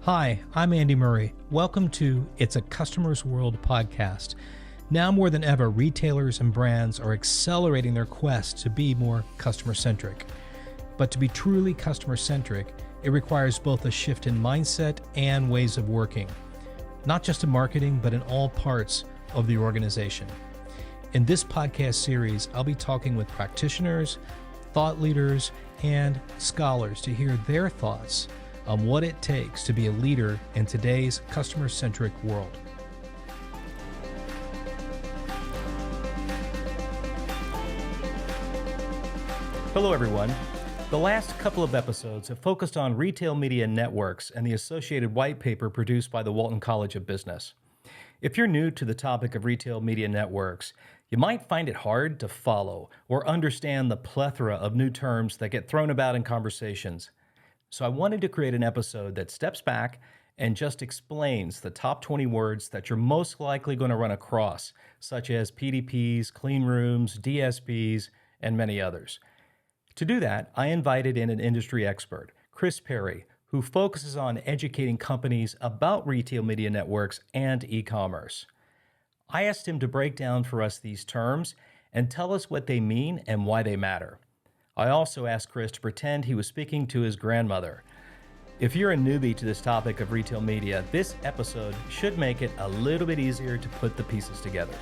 Hi, I'm Andy Murray. Welcome to It's a Customer's World podcast. Now more than ever, retailers and brands are accelerating their quest to be more customer-centric. But to be truly customer-centric, it requires both a shift in mindset and ways of working, not just in marketing, but in all parts of the organization. In this podcast series, I'll be talking with practitioners, thought leaders, and scholars to hear their thoughts on what it takes to be a leader in today's customer-centric world. Hello, everyone. The last couple of episodes have focused on retail media networks and the associated white paper produced by the Walton College of Business. If you're new to the topic of retail media networks, you might find it hard to follow or understand the plethora of new terms that get thrown about in conversations. So I wanted to create an episode that steps back and just explains the top 20 words that you're most likely going to run across, such as PDPs, clean rooms, DSPs, and many others. To do that, I invited in an industry expert, Chris Perry, who focuses on educating companies about retail media networks and e-commerce. I asked him to break down for us these terms and tell us what they mean and why they matter. I also asked Chris to pretend he was speaking to his grandmother. If you're a newbie to this topic of retail media, this episode should make it a little bit easier to put the pieces together.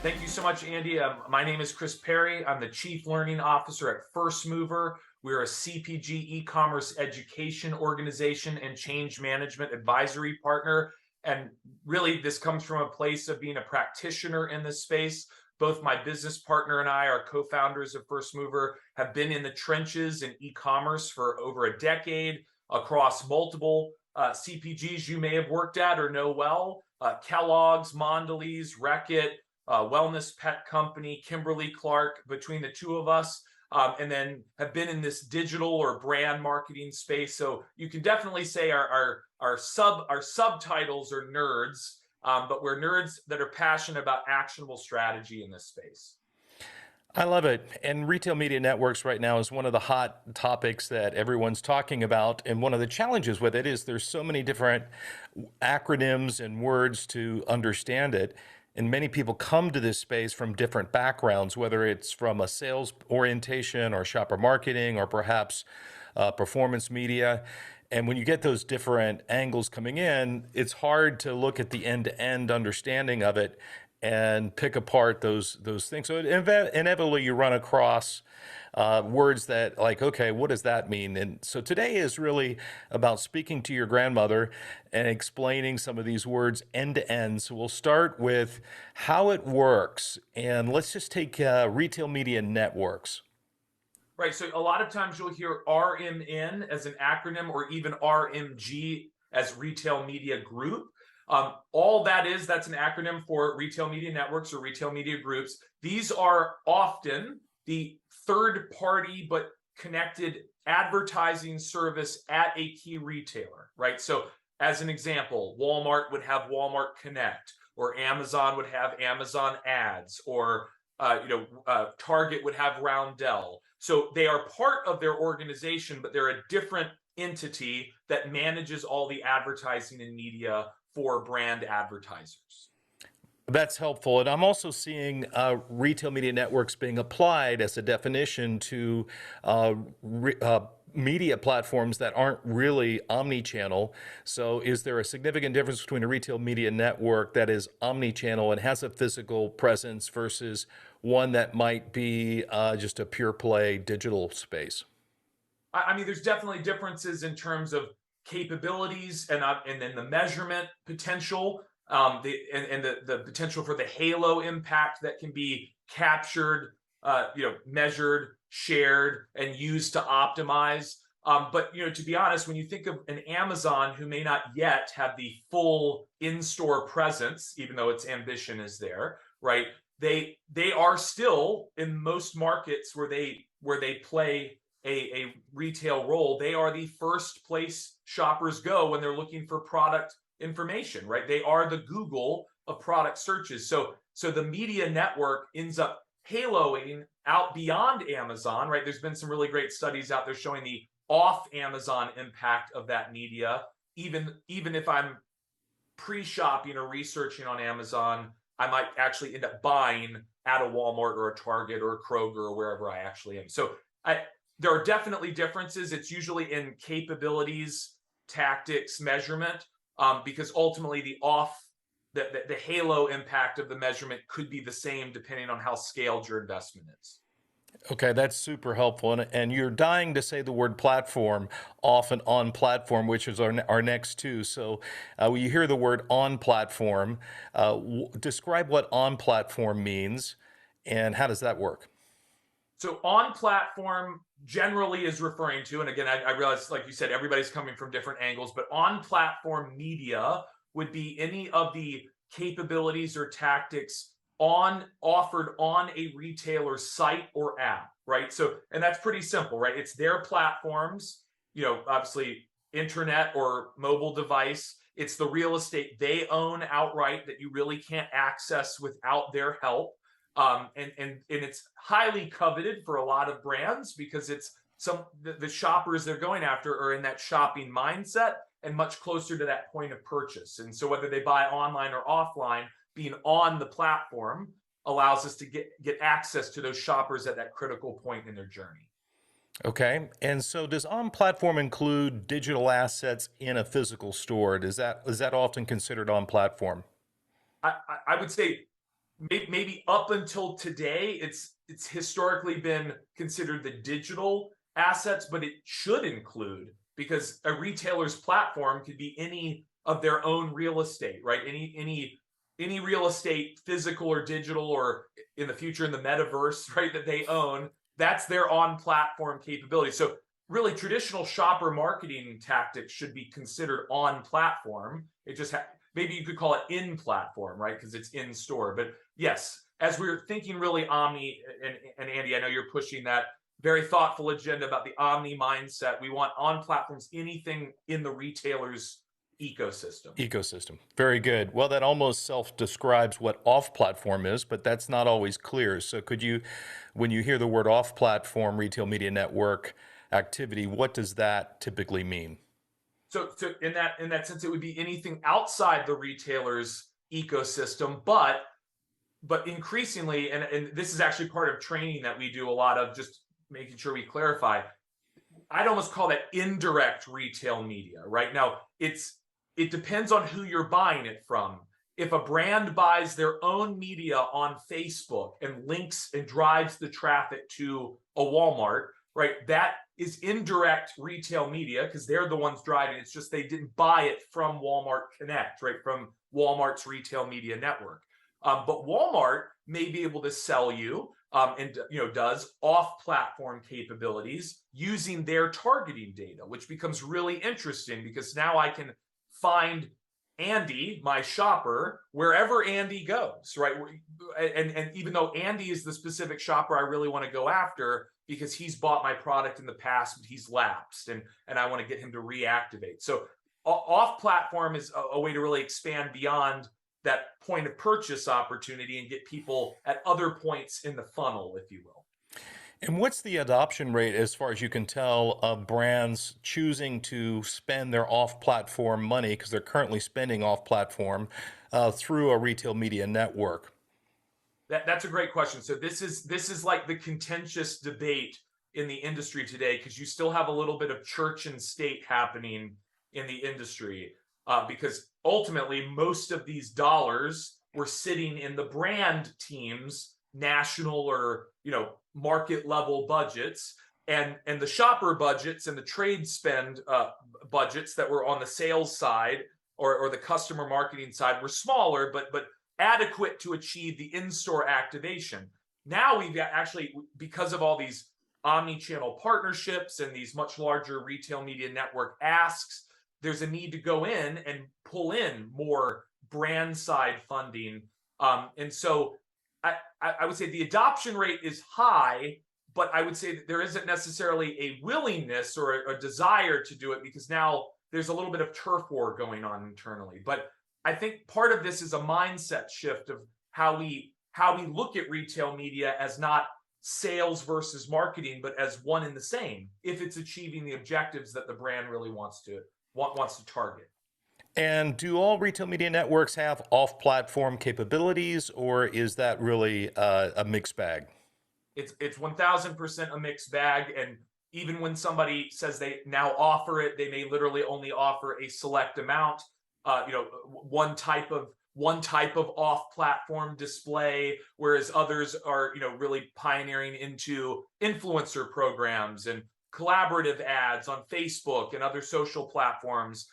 Thank you so much, Andy. My name is Chris Perry. I'm the Chief Learning Officer at First Mover. We're a CPG e-commerce education organization and change management advisory partner. And really, this comes from a place of being a practitioner in this space. Both my business partner and I, our co-founders of First Mover, have been in the trenches in e-commerce for over a decade across multiple CPGs you may have worked at or know well. Kellogg's, Mondelez, Reckitt, Wellness Pet Company, Kimberly-Clark, between the two of us, and then have been in this digital or brand marketing space. So you can definitely say our subtitles are nerds. But we're nerds that are passionate about actionable strategy in this space. I love it. And retail media networks right now is one of the hot topics that everyone's talking about. And one of the challenges with it is there's so many different acronyms and words to understand it. And many people come to this space from different backgrounds, whether it's from a sales orientation or shopper marketing or perhaps performance media. And when you get those different angles coming in, it's hard to look at the end-to-end understanding of it and pick apart those things. So inevitably you run across words that like, okay, what does that mean? And so today is really about speaking to your grandmother and explaining some of these words end-to-end. So we'll start with how it works. And let's just take retail media networks. Right. So a lot of times you'll hear RMN as an acronym or even RMG as retail media group. All that's an acronym for retail media networks or retail media groups. These are often the third party but connected advertising service at a key retailer, right? So as an example, Walmart would have Walmart Connect, or Amazon would have Amazon Ads, or Target would have Roundel. So they are part of their organization, but they're a different entity that manages all the advertising and media for brand advertisers. That's helpful. And I'm also seeing retail media networks being applied as a definition to media platforms that aren't really omni-channel. So is there a significant difference between a retail media network that is omni-channel and has a physical presence versus one that might be just a pure play digital space? I mean, there's definitely differences in terms of capabilities and then the measurement potential, the potential for the halo impact that can be captured, measured, shared, and used to optimize. But to be honest, when you think of an Amazon who may not yet have the full in-store presence, even though its ambition is there, right? They are still in most markets where they play a retail role. They are the first place shoppers go when they're looking for product information, right? They are the Google of product searches. So the media network ends up haloing out beyond Amazon, right? There's been some really great studies out there showing the off Amazon impact of that media even if I'm pre-shopping or researching on Amazon, I might actually end up buying at a Walmart or a Target or a Kroger or wherever I actually am. So there are definitely differences. It's usually in capabilities, tactics, measurement, because ultimately the halo impact of the measurement could be the same depending on how scaled your investment is. Okay, that's super helpful. And you're dying to say the word platform, off and on platform, which is our next two. So when you hear the word on platform, describe what on platform means and how does that work? So on platform generally is referring to, and again, I realize, like you said, everybody's coming from different angles, but on platform media would be any of the capabilities or tactics offered on a retailer's site or app, right? So, and that's pretty simple, right? It's their platforms, obviously internet or mobile device. It's the real estate they own outright that you really can't access without their help. And it's highly coveted for a lot of brands because it's the shoppers they're going after are in that shopping mindset and much closer to that point of purchase. And so whether they buy online or offline, being on the platform allows us to get access to those shoppers at that critical point in their journey. Okay, and so does on platform include digital assets in a physical store? Is that often considered on platform? I would say maybe up until today, it's historically been considered the digital assets, but it should include, because a retailer's platform could be any of their own real estate, right? Any real estate, physical or digital, or in the future in the metaverse, right, that they own. That's their on-platform capability. So really, traditional shopper marketing tactics should be considered on platform. It just maybe you could call it in platform, right? Because it's in store. But yes, as we're thinking really omni, and Andy, I know you're pushing that very thoughtful agenda about the omni mindset. We want on platforms anything in the retailer's ecosystem. Very good. Well, that almost self-describes what off-platform is, but that's not always clear. So could you, when you hear the word off-platform retail media network activity, what does that typically mean? So in that sense, it would be anything outside the retailer's ecosystem, but increasingly, and this is actually part of training that we do a lot of, just making sure we clarify, I'd almost call that indirect retail media. Right now, it depends on who you're buying it from. If a brand buys their own media on Facebook and links and drives the traffic to a Walmart, right, that is indirect retail media because they're the ones driving. It's just they didn't buy it from Walmart Connect, right, from Walmart's retail media network. But Walmart may be able to sell you and does off-platform capabilities using their targeting data, which becomes really interesting because now I can find Andy, my shopper, wherever Andy goes, right? And even though Andy is the specific shopper I really want to go after because he's bought my product in the past, but he's lapsed and I want to get him to reactivate. So off-platform is a way to really expand beyond that point of purchase opportunity and get people at other points in the funnel, if you will. And what's the adoption rate, as far as you can tell, of brands choosing to spend their off-platform money, because they're currently spending off-platform, through a retail media network? That's a great question. So this is like the contentious debate in the industry today, because you still have a little bit of church and state happening in the industry, because ultimately most of these dollars were sitting in the brand team's national or market level budgets, and the shopper budgets and the trade spend budgets that were on the sales side or the customer marketing side were smaller, but adequate to achieve the in-store activation. Now we've got, actually, because of all these omni-channel partnerships and these much larger retail media network asks, there's a need to go in and pull in more brand side funding. And so I would say the adoption rate is high, but I would say that there isn't necessarily a willingness or a desire to do it because now there's a little bit of turf war going on internally. But I think part of this is a mindset shift of how we look at retail media as not sales versus marketing, but as one and the same, if it's achieving the objectives that the brand really wants to wants to target. And do all retail media networks have off-platform capabilities, or is that really a mixed bag? It's 1000% a mixed bag, and even when somebody says they now offer it, they may literally only offer a select amount. One type of off-platform display, whereas others are really pioneering into influencer programs and collaborative ads on Facebook and other social platforms.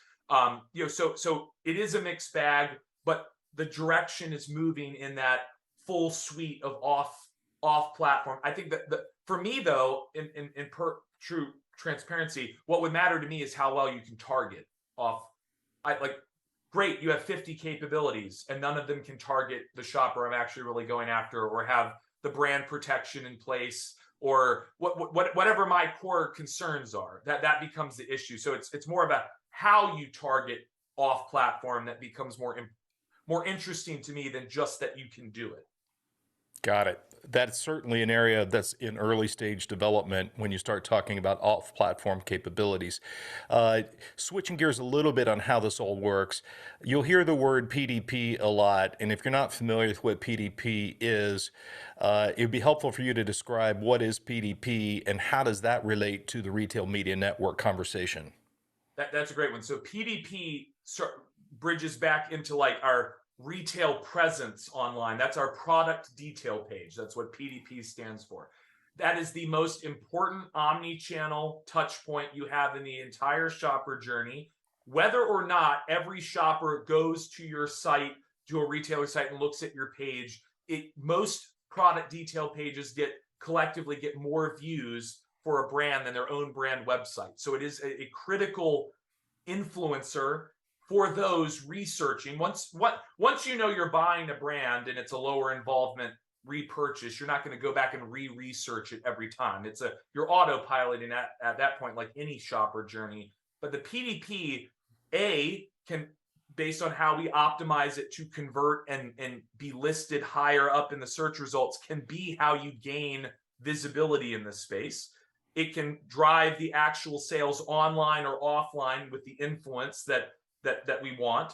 So it is a mixed bag, but the direction is moving in that full suite of off platform. I think that for me though, in true transparency, what would matter to me is how well you can target off. Great, you have 50 capabilities and none of them can target the shopper I'm actually really going after, or have the brand protection in place, or whatever my core concerns are. That becomes the issue. So it's more about how you target off platform that becomes more interesting to me than just that you can do it. Got it. That's certainly an area that's in early stage development when you start talking about off-platform capabilities. Switching gears a little bit on how this all works, you'll hear the word PDP a lot, and if you're not familiar with what PDP is, it would be helpful for you to describe what is PDP and how does that relate to the retail media network conversation. That's a great one. So PDP bridges back into like our retail presence online. That's our product detail page. That's what PDP stands for. That is the most important omni-channel touch point you have in the entire shopper journey. Whether or not every shopper goes to your site, to a retailer site, and looks at your page, most product detail pages collectively get more views for a brand than their own brand website. So it is a critical influencer for those researching. Once you know you're buying a brand and it's a lower involvement repurchase, you're not going to go back and research it every time. You're autopiloting at that point, like any shopper journey. But the PDP can, based on how we optimize it to convert and be listed higher up in the search results, can be how you gain visibility in this space. It can drive the actual sales online or offline with the influence that we want.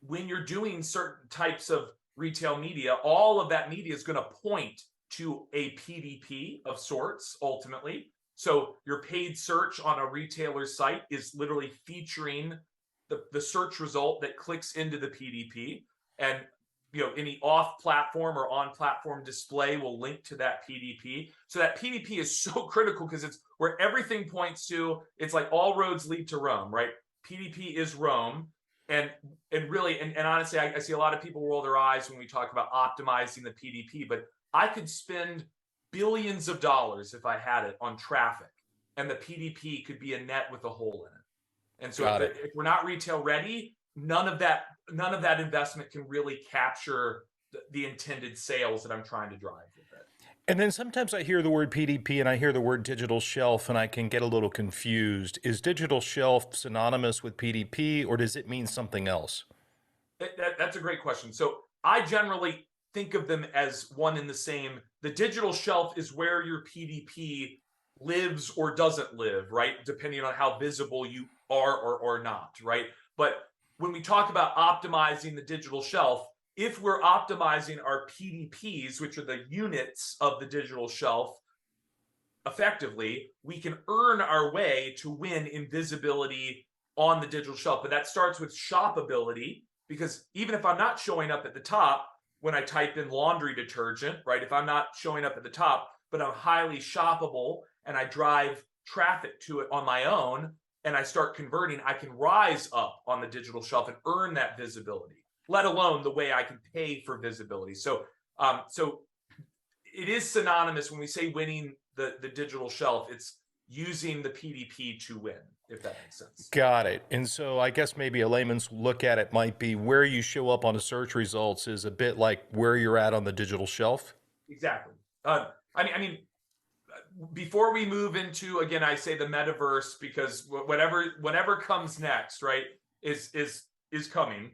When you're doing certain types of retail media, all of that media is going to point to a PDP of sorts ultimately. So your paid search on a retailer's site is literally featuring the search result that clicks into the PDP, and any off-platform or on-platform display will link to that PDP. So that PDP is so critical because it's where everything points to. It's like all roads lead to Rome, right? PDP is Rome. And really, and honestly, I see a lot of people roll their eyes when we talk about optimizing the PDP, but I could spend billions of dollars if I had it on traffic, and the PDP could be a net with a hole in it. And so if we're not retail ready, none of that investment can really capture the intended sales that I'm trying to drive with it. And then sometimes I hear the word PDP and I hear the word digital shelf and I can get a little confused. Is digital shelf synonymous with PDP, or does it mean something else? That's a great question. So I generally think of them as one and the same. The digital shelf is where your PDP lives or doesn't live, right? Depending on how visible you are or not, right? But when we talk about optimizing the digital shelf, if we're optimizing our PDPs, which are the units of the digital shelf, effectively, we can earn our way to win in visibility on the digital shelf. But that starts with shoppability, because even if I'm not showing up at the top when I type in laundry detergent, right? If I'm not showing up at the top, but I'm highly shoppable and I drive traffic to it on my own and I start converting, I can rise up on the digital shelf and earn that visibility, let alone the way I can pay for visibility. So it is synonymous when we say winning the digital shelf. It's using the PDP to win, if that makes sense. Got it. And so I guess maybe a layman's look at it might be where you show up on the search results is a bit like where you're at on the digital shelf. Exactly. I mean, before we move into, again, I say the metaverse, because whatever comes next, right, is coming.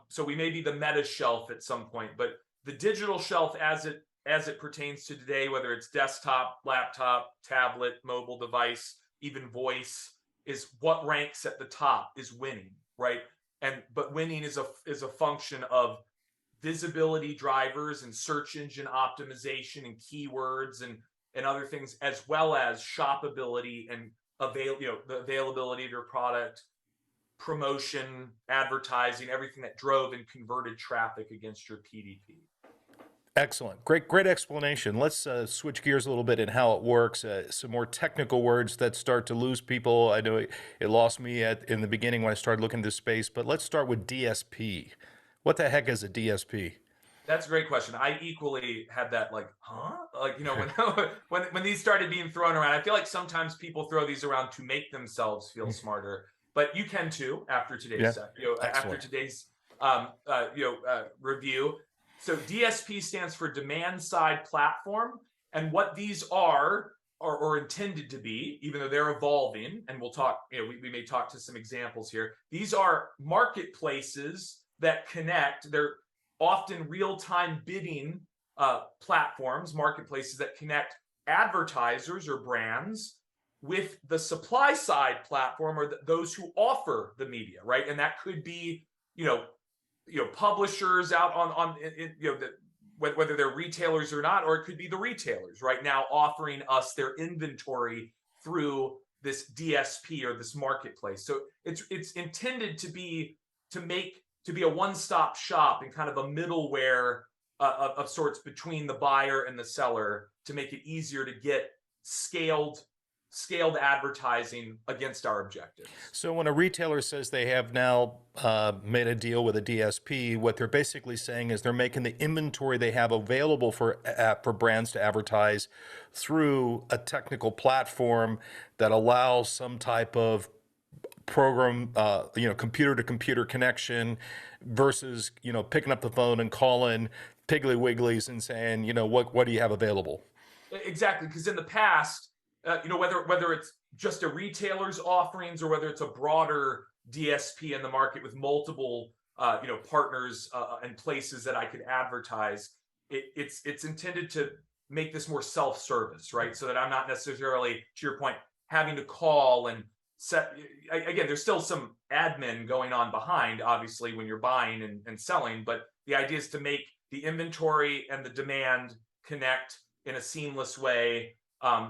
So we may be the meta shelf at some point, but the digital shelf as it pertains to today, whether it's desktop, laptop, tablet, mobile device, even voice, is what ranks at the top is winning, right? But winning is a function of visibility drivers and search engine optimization and keywords and other things, as well as shoppability and the availability of your product, promotion, advertising, everything that drove and converted traffic against your PDP. Excellent. Great explanation. Let's switch gears a little bit in how it works. Some more technical words that start to lose people. I know it lost me in the beginning when I started looking at this space, but let's start with DSP. What the heck is a DSP? That's a great question. I equally had that, like, huh? Like, when these started being thrown around, I feel like sometimes people throw these around to make themselves feel smarter, but you can too after today's after today's review. So DSP stands for demand side platform, and what these are or intended to be, even though they're evolving, and we'll talk, we may talk to some examples here. These are marketplaces that connect. They're often real-time bidding platforms, marketplaces that connect advertisers or brands with the supply side platform or those who offer the media, right? And that could be, publishers out on whether they're retailers or not, or it could be the retailers right now offering us their inventory through this DSP or this marketplace. So it's intended to be a one-stop shop and kind of a middleware of sorts between the buyer and the seller to make it easier to get scaled advertising against our objectives. So when a retailer says they have now made a deal with a DSP, what they're basically saying is they're making the inventory they have available for brands to advertise through a technical platform that allows some type of program, computer to computer connection versus, picking up the phone and calling Piggly Wigglies and saying, what do you have available? Exactly. Because in the past, whether it's just a retailer's offerings or whether it's a broader DSP in the market with multiple, partners and places that I could advertise, it's intended to make this more self-service, right? So that I'm not necessarily, to your point, having to call and set. Again, there's still some admin going on behind, obviously, when you're buying and selling, but the idea is to make the inventory and the demand connect in a seamless way,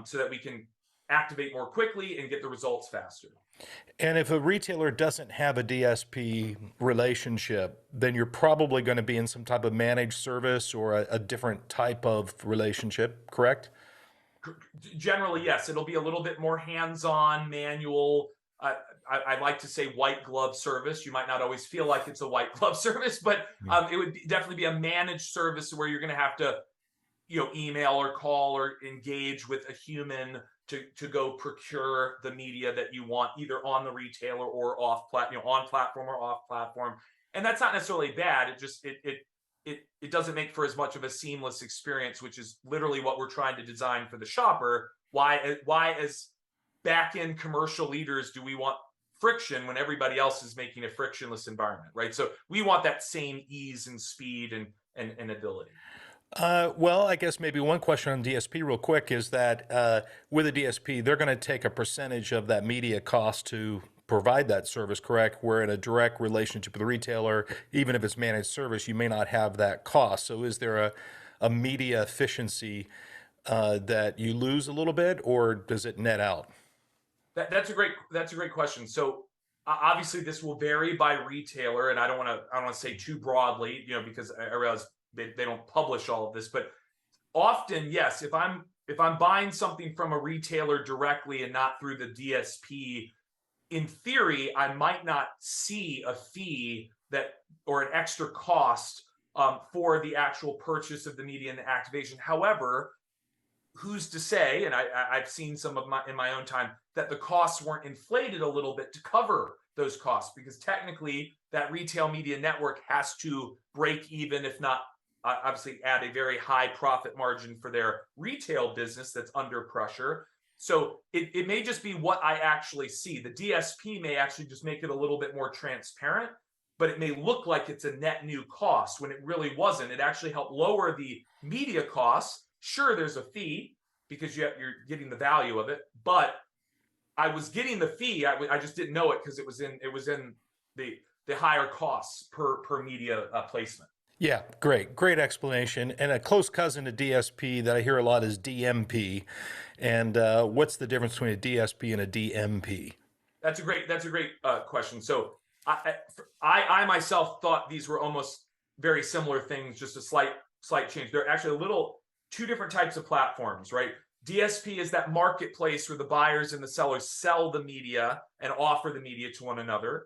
so that we can activate more quickly and get the results faster. And if a retailer doesn't have a DSP relationship, then you're probably going to be in some type of managed service or a different type of relationship, correct? Generally, yes. It'll be a little bit more hands-on, manual. I like to say white glove service. You might not always feel like it's a white glove service, but it would definitely be a managed service where you're going to have to email or call or engage with a human to go procure the media that you want, either on the retailer or on platform or off platform. And that's not necessarily bad. It just it doesn't make for as much of a seamless experience, which is literally what we're trying to design for the shopper. Why as back-end commercial leaders do we want friction when everybody else is making a frictionless environment, right? So we want that same ease and speed and ability. Well, I guess maybe one question on DSP real quick is that with a DSP, they're going to take a percentage of that media cost to provide that service, correct? Where in a direct relationship with the retailer, even if it's managed service, you may not have that cost. So is there a media efficiency that you lose a little bit, or does it net out? That's a great question. So obviously this will vary by retailer, and I don't want to say too broadly, because I realize they don't publish all of this, but often, yes, if I'm buying something from a retailer directly and not through the DSP, in theory, I might not see a fee or an extra cost for the actual purchase of the media and the activation. However, who's to say, and I've seen some of in my own time, that the costs weren't inflated a little bit to cover those costs, because technically that retail media network has to break even, if not obviously add a very high profit margin for their retail business that's under pressure. So it may just be what I actually see. The DSP may actually just make it a little bit more transparent, but it may look like it's a net new cost when it really wasn't. It actually helped lower the media costs. Sure, there's a fee because you're getting the value of it, but I was getting the fee. I just didn't know it because it was in the higher costs per media placement. Yeah, great explanation. And a close cousin to DSP that I hear a lot is DMP. And what's the difference between a DSP and a DMP? That's a great question. So I myself thought these were almost very similar things, just a slight change. They're actually two different types of platforms, right? DSP is that marketplace where the buyers and the sellers sell the media and offer the media to one another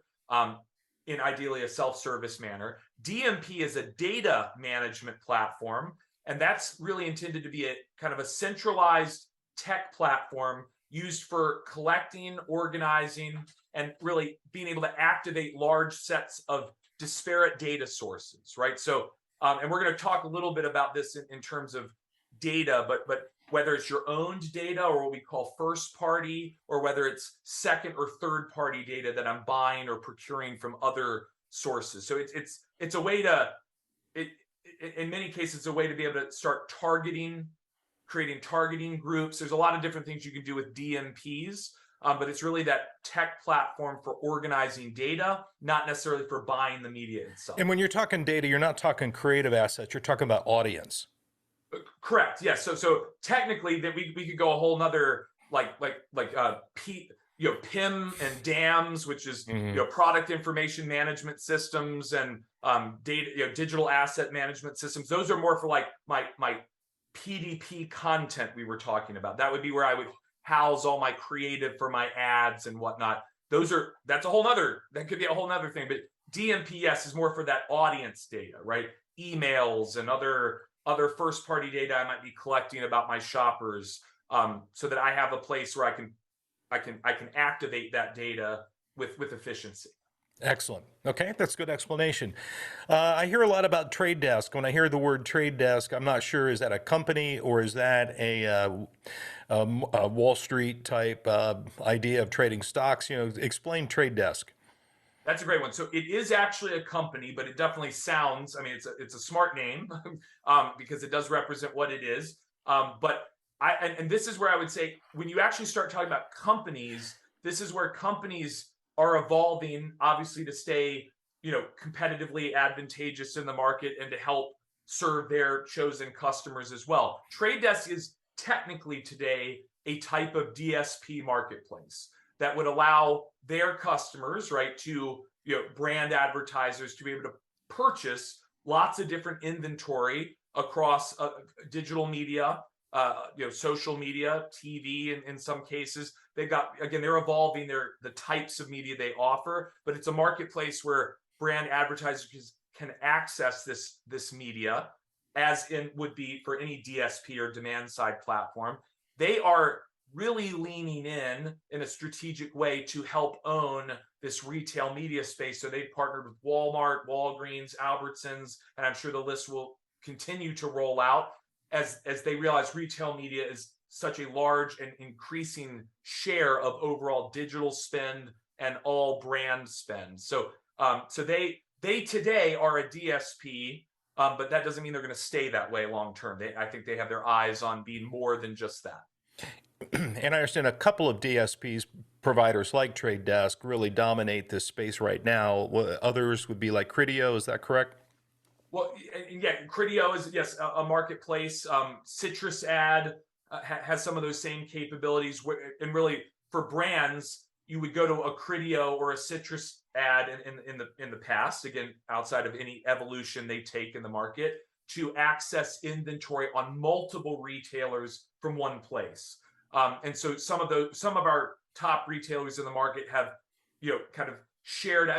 in ideally a self-service manner. DMP is a data management platform, and that's really intended to be a kind of a centralized tech platform used for collecting, organizing, and really being able to activate large sets of disparate data sources, right? So, and we're going to talk a little bit about this in terms of data, but whether it's your owned data or what we call first party, or whether it's second or third party data that I'm buying or procuring from other sources. So it's a way to, in many cases, it's a way to be able to start creating targeting groups. There's a lot of different things you can do with DMPs, but it's really that tech platform for organizing data, not necessarily for buying the media itself. And when you're talking data, you're not talking creative assets, you're talking about audience. Correct. Yes. So technically, that we could go a whole nother PIM and DAMs, which is product information management systems and data digital asset management systems. Those are more for like my PDP content we were talking about. That would be where I would house all my creative for my ads and whatnot. That could be a whole nother thing. But DMPS is more for that audience data, right? Emails and other first party data I might be collecting about my shoppers, so that I have a place where I can activate that data with efficiency. Excellent. Okay, that's a good explanation. I hear a lot about trade desk. When I hear the word trade desk, I'm not sure, is that a company or is that a Wall Street type idea of trading stocks? Explain trade desk. That's a great one. So it is actually a company, but it definitely sounds, I mean, it's a smart name because it does represent what it is. But this is where I would say, when you actually start talking about companies, this is where companies are evolving, obviously, to stay, competitively advantageous in the market and to help serve their chosen customers as well. Trade Desk is technically today a type of DSP marketplace that would allow their customers, right, to brand advertisers to be able to purchase lots of different inventory across digital media, social media, TV, in some cases. They're evolving the types of media they offer, but it's a marketplace where brand advertisers can access this media, as in would be for any DSP or demand side platform. They are really leaning in a strategic way to help own this retail media space. So they've partnered with Walmart, Walgreens, Albertsons, and I'm sure the list will continue to roll out as they realize retail media is such a large and increasing share of overall digital spend and all brand spend. So they today are a DSP, but that doesn't mean they're going to stay that way long term. I think they have their eyes on being more than just that. And I understand a couple of DSPs providers like Trade Desk really dominate this space right now. Others would be like Criteo. Is that correct? Well, yeah, Criteo is, yes, a marketplace. Citrus Ad has some of those same capabilities. And really, for brands, you would go to a Criteo or a Citrus Ad in the past, again, outside of any evolution they take in the market, to access inventory on multiple retailers from one place. And so some of our top retailers in the market have, kind of shared.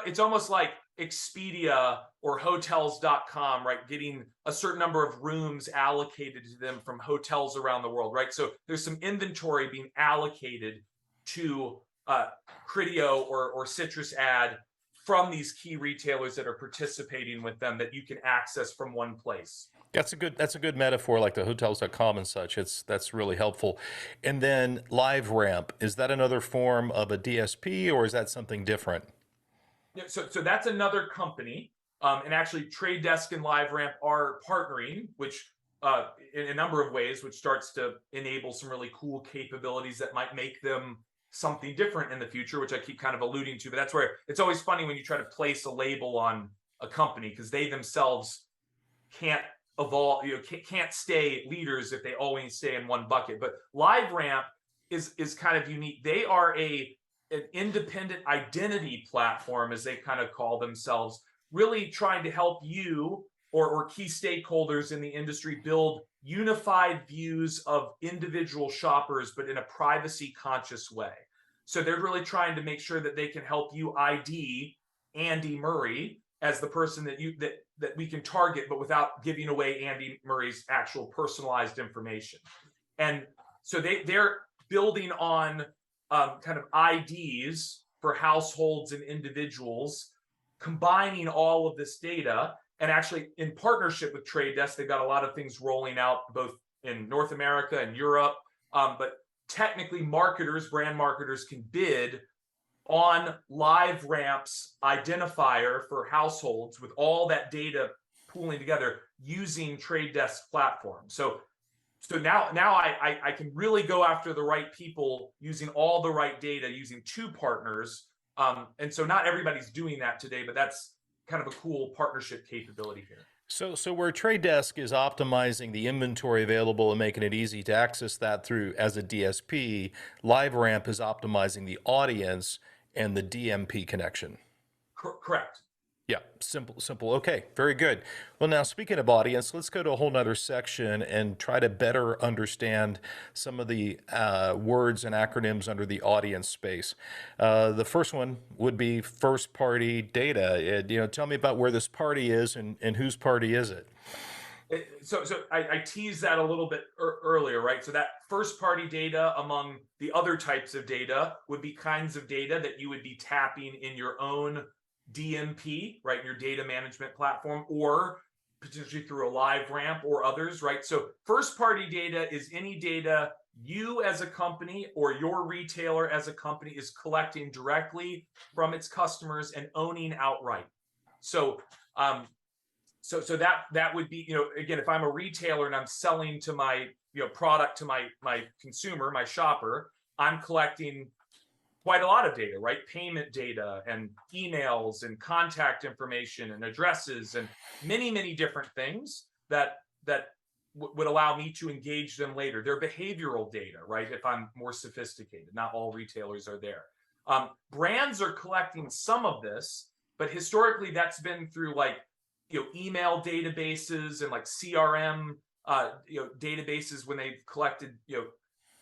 It's almost like Expedia or Hotels.com, right? Getting a certain number of rooms allocated to them from hotels around the world, right? So there's some inventory being allocated to Criteo or Citrus Ad from these key retailers that are participating with them that you can access from one place. That's a good metaphor, like the Hotels.com and such. That's really helpful. And then LiveRamp, is that another form of a DSP or is that something different? Yeah, so that's another company, and actually Trade Desk and LiveRamp are partnering, which in a number of ways, which starts to enable some really cool capabilities that might make them something different in the future, which I keep kind of alluding to. But that's where it's always funny when you try to place a label on a company, because they themselves can't evolve, can't stay leaders if they always stay in one bucket. But LiveRamp is kind of unique. They are an independent identity platform, as they kind of call themselves, really trying to help you or key stakeholders in the industry build unified views of individual shoppers, but in a privacy conscious way. So they're really trying to make sure that they can help you ID Andy Murray as the person that we can target, but without giving away Andy Murray's actual personalized information. And so they're building on kind of IDs for households and individuals, combining all of this data. And actually, in partnership with Trade Desk, they've got a lot of things rolling out both in North America and Europe. But technically, brand marketers can bid on LiveRamp's identifier for households with all that data pooling together using Trade Desk platform. So now I can really go after the right people using all the right data, using two partners. And so not everybody's doing that today, but that's kind of a cool partnership capability here. So where Trade Desk is optimizing the inventory available and making it easy to access that through as a DSP, LiveRamp is optimizing the audience and the DMP connection. Correct. Yeah, simple. Okay, very good. Well, now speaking of audience, let's go to a whole nother section and try to better understand some of the words and acronyms under the audience space. The first one would be first-party data. Tell me about where this party is and whose party is it? So I teased that a little bit earlier, right? So that first-party data among the other types of data would be kinds of data that you would be tapping in your own DMP, right, your data management platform, or potentially through a LiveRamp or others, right? So first-party data is any data you as a company or your retailer as a company is collecting directly from its customers and owning outright. So that would be, again, if I'm a retailer and I'm selling to my product to my consumer, my shopper, I'm collecting quite a lot of data, right? Payment data and emails and contact information and addresses and many different things that would allow me to engage them later. They're behavioral data, right? If I'm more sophisticated, not all retailers are there. Brands are collecting some of this, but historically that's been through email databases and CRM databases when they've collected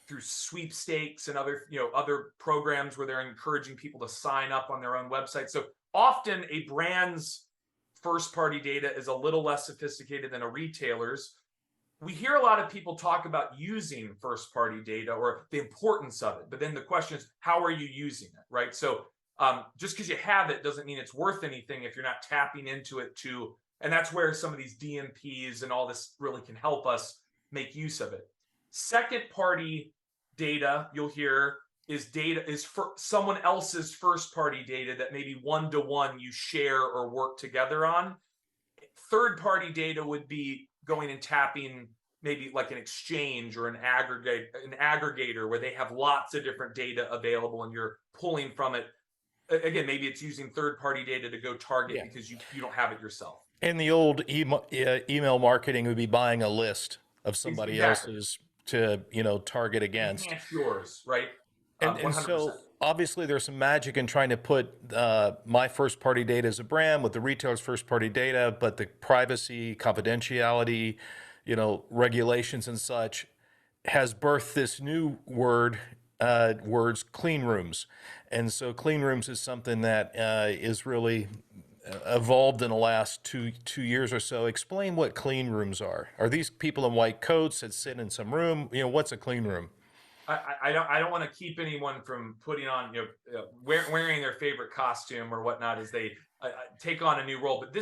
through sweepstakes and other programs where they're encouraging people to sign up on their own website. So often a brand's first-party data is a little less sophisticated than a retailer's. We hear a lot of people talk about using first-party data or the importance of it, but then the question is, how are you using it, right? So just because you have it doesn't mean it's worth anything if you're not tapping into it and that's where some of these DMPs and all this really can help us make use of it. Second-party data you'll hear is for someone else's first-party data that maybe one-to-one you share or work together on. Third-party data would be going and tapping maybe like an exchange or an aggregator where they have lots of different data available and you're pulling from it. Again, maybe it's using third-party data to go target because you don't have it yourself. And the old email marketing would be buying a list of somebody else's to target against. Enhance yours, right? And so obviously there's some magic in trying to put my first party data as a brand with the retailer's first party data, but the privacy, confidentiality, regulations and such has birthed this new words, clean rooms. And so clean rooms is something that is really evolved in the last two years or so. Explain what clean rooms are. Are these people in white coats that sit in some room? What's a clean room? I don't want to keep anyone from putting on wearing their favorite costume or whatnot as they take on a new role. But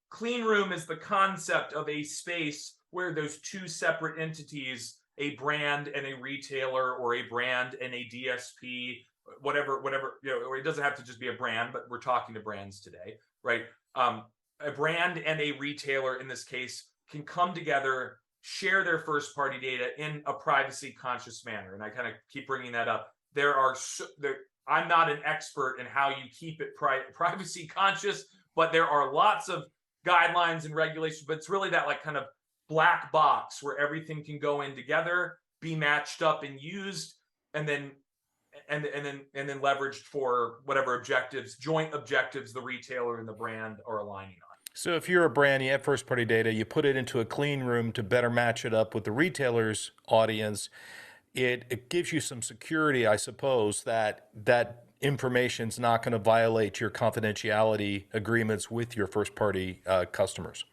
clean room is the concept of a space where those two separate entities, a brand and a retailer, or a brand and a DSP, whatever, or it doesn't have to just be a brand, but we're talking to brands today, right? A brand and a retailer in this case can come together, share their first party data in a privacy conscious manner. And I kind of keep bringing that up. I'm not an expert in how you keep it privacy conscious, but there are lots of guidelines and regulations, but it's really that like kind of black box where everything can go in together, be matched up and used, and then leveraged for whatever joint objectives the retailer and the brand are aligning on. So if you're a brand, you have first party data, you put it into a clean room to better match it up with the retailer's audience. It gives you some security, I suppose, that that information's not going to violate your confidentiality agreements with your first party customers.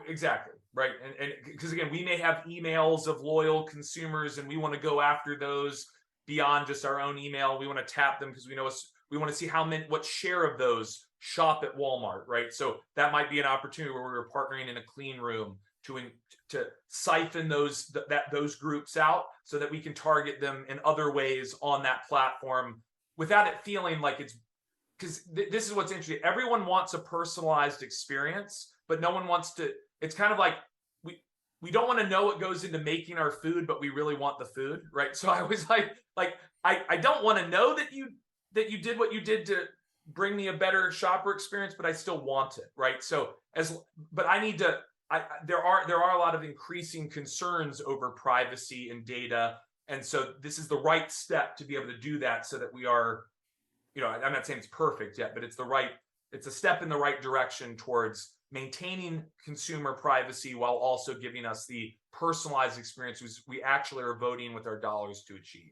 Exactly. Right. And because again, we may have emails of loyal consumers and we want to go after those beyond just our own email. We want to tap them because we want to see what share of those shop at Walmart. Right. So that might be an opportunity where we're partnering in a clean room to siphon those groups out so that we can target them in other ways on that platform without it feeling like it's, because this is what's interesting. Everyone wants a personalized experience, but no one wants to. It's kind of like we don't want to know what goes into making our food, but we really want the food, right? So I was like I don't want to know that you did what you did to bring me a better shopper experience, but I still want it, right? So but I need to. There are a lot of increasing concerns over privacy and data, and so this is the right step to be able to do that, so that we are, I'm not saying it's perfect yet, but it's a step in the right direction towards maintaining consumer privacy while also giving us the personalized experiences we actually are voting with our dollars to achieve.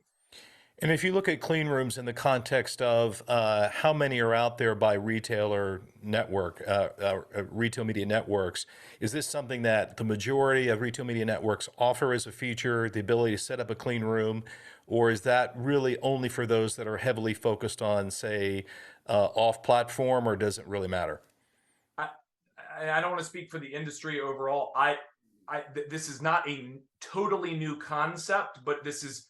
And if you look at clean rooms in the context of how many are out there by retail media networks, is this something that the majority of retail media networks offer as a feature, the ability to set up a clean room, or is that really only for those that are heavily focused on, say, off-platform, or does it really matter? I don't want to speak for the industry overall. This is not a totally new concept, but this is,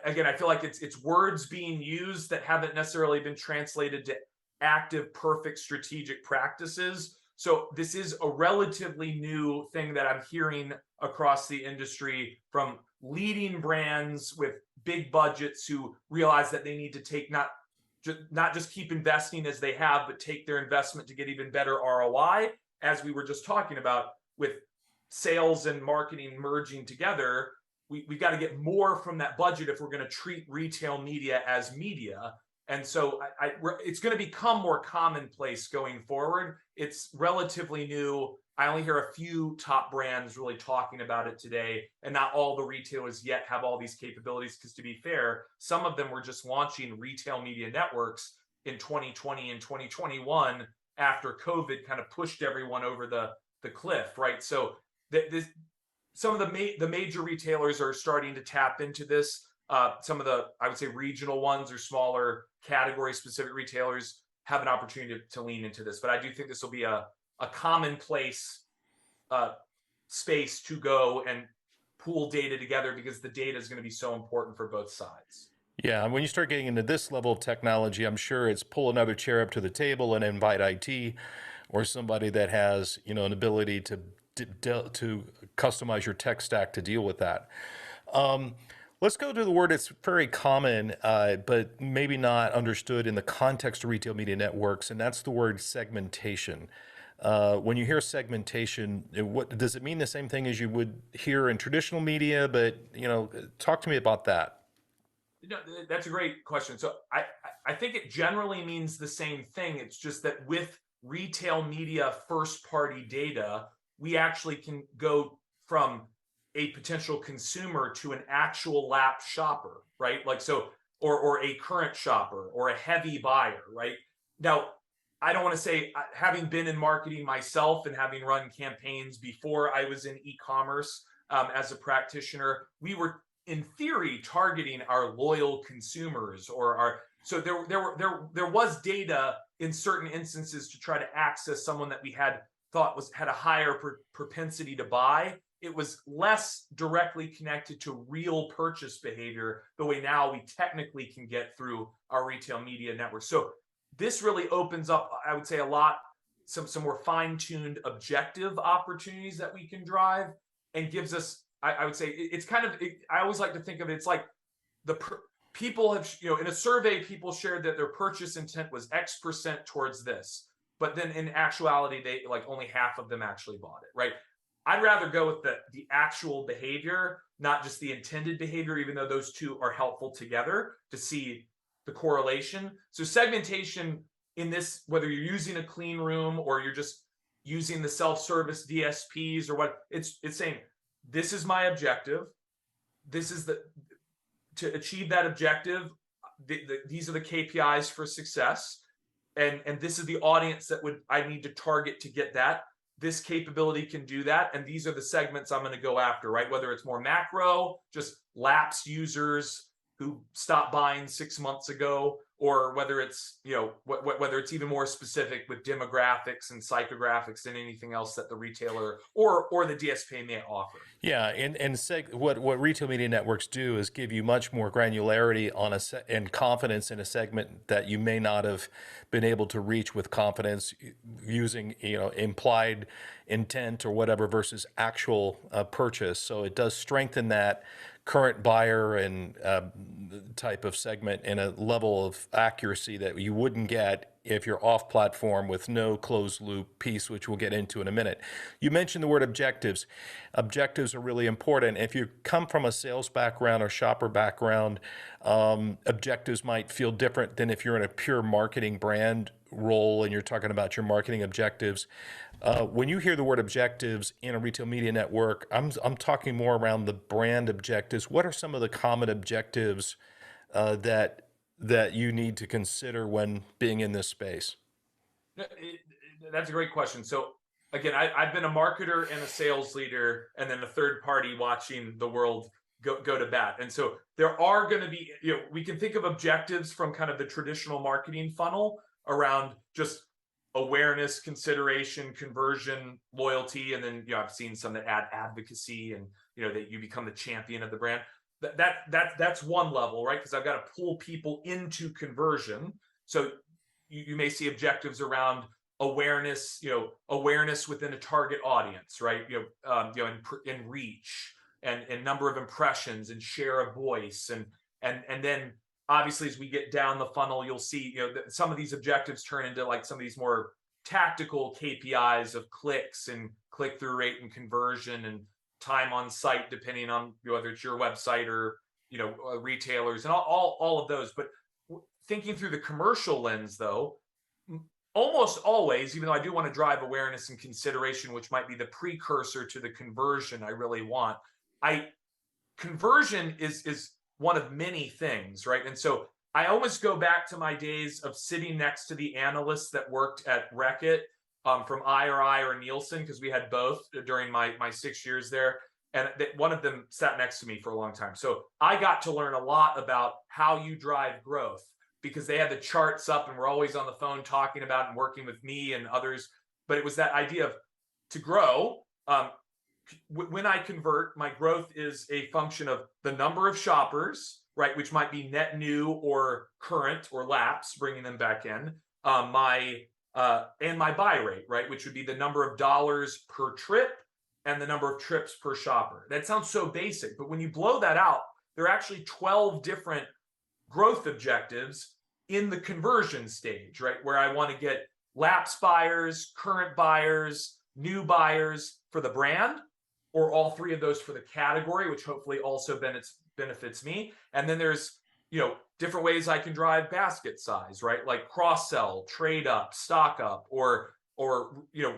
again, I feel like it's words being used that haven't necessarily been translated to active, perfect strategic practices. So this is a relatively new thing that I'm hearing across the industry from leading brands with big budgets who realize that they need to take not just keep investing as they have, but take their investment to get even better ROI, as we were just talking about with sales and marketing merging together. We've got to get more from that budget if we're going to treat retail media as media. And so it's going to become more commonplace going forward. It's relatively new. I only hear a few top brands really talking about it today, and not all the retailers yet have all these capabilities, because to be fair, some of them were just launching retail media networks in 2020 and 2021 after COVID kind of pushed everyone over the cliff, right? So some of the major retailers are starting to tap into this. Some of the, I would say, regional ones or smaller category-specific retailers have an opportunity to lean into this. But I do think this will be a commonplace space to go and pool data together, because the data is going to be so important for both sides. Yeah, and when you start getting into this level of technology, I'm sure it's pull another chair up to the table and invite IT or somebody that has, an ability to customize your tech stack to deal with that. Let's go to the word that's very common, but maybe not understood in the context of retail media networks, and that's the word segmentation. When you hear segmentation, what does it mean? The same thing as you would hear in traditional media, but talk to me about that. That's a great question. So I think it generally means the same thing. It's just that with retail media first-party data, we actually can go from a potential consumer to an actual lapsed shopper, right? Like so, or a current shopper or a heavy buyer, right? Now, I don't want to say, having been in marketing myself and having run campaigns before I was in e-commerce as a practitioner, we were in theory targeting our loyal consumers so there was data in certain instances to try to access someone that we had a higher propensity to buy. It was less directly connected to real purchase behavior the way now we technically can get through our retail media network. So this really opens up, I would say, some more fine-tuned objective opportunities that we can drive, and gives us, I would say, it's kind of, I always like to think of it, it's like people have, in a survey, people shared that their purchase intent was X% towards this, but then in actuality, they like only half of them actually bought it, right? I'd rather go with the actual behavior, not just the intended behavior, even though those two are helpful together to see the correlation. So segmentation in this, whether you're using a clean room or you're just using the self-service DSPs or what, it's saying, this is my objective. This is to achieve that objective, these are the KPIs for success. And this is the audience that I need to target to get that. This capability can do that. And these are the segments I'm going to go after, right? Whether it's more macro, just lapsed users who stopped buying 6 months ago, or whether it's, whether it's even more specific with demographics and psychographics than anything else that the retailer or the DSP may offer. Yeah, what retail media networks do is give you much more granularity on and confidence in a segment that you may not have been able to reach with confidence using implied intent or whatever versus actual purchase. So it does strengthen that current buyer and type of segment in a level of accuracy that you wouldn't get if you're off platform with no closed loop piece, which we'll get into in a minute. You mentioned the word objectives. Objectives are really important. If you come from a sales background or shopper background, objectives might feel different than if you're in a pure marketing brand role and you're talking about your marketing objectives. When you hear the word objectives in a retail media network, I'm talking more around the brand objectives. What are some of the common objectives that you need to consider when being in this space? That's a great question. So again, I've been a marketer and a sales leader, and then a third party watching the world go to bat. And so there are going to be, we can think of objectives from kind of the traditional marketing funnel around just awareness, consideration, conversion, loyalty, and then I've seen some that add advocacy and that you become the champion of the brand. That's one level, right? Because I've got to pull people into conversion. So you may see objectives around awareness, awareness within a target audience, right? In reach and number of impressions and share of voice, and then obviously as we get down the funnel, you'll see that some of these objectives turn into like some of these more tactical KPIs of clicks and click-through rate and conversion and time on site, depending on whether it's your website or retailers and all of those. But thinking through the commercial lens, though, almost always, even though I do want to drive awareness and consideration, which might be the precursor to the conversion I really want, conversion is one of many things, right? And so I almost go back to my days of sitting next to the analysts that worked at Reckitt from IRI or Nielsen, because we had both during my 6 years there. And one of them sat next to me for a long time. So I got to learn a lot about how you drive growth, because they had the charts up and were always on the phone talking about and working with me and others. But it was that idea of to grow. When I convert, my growth is a function of the number of shoppers, right, which might be net new or current or lapse, bringing them back in, and my buy rate, right, which would be the number of dollars per trip and the number of trips per shopper. That sounds so basic, but when you blow that out, there are actually 12 different growth objectives in the conversion stage, right, where I want to get lapse buyers, current buyers, new buyers for the brand, or all three of those for the category, which hopefully also benefits me. And then there's, different ways I can drive basket size, right? Like cross-sell, trade up, stock up, or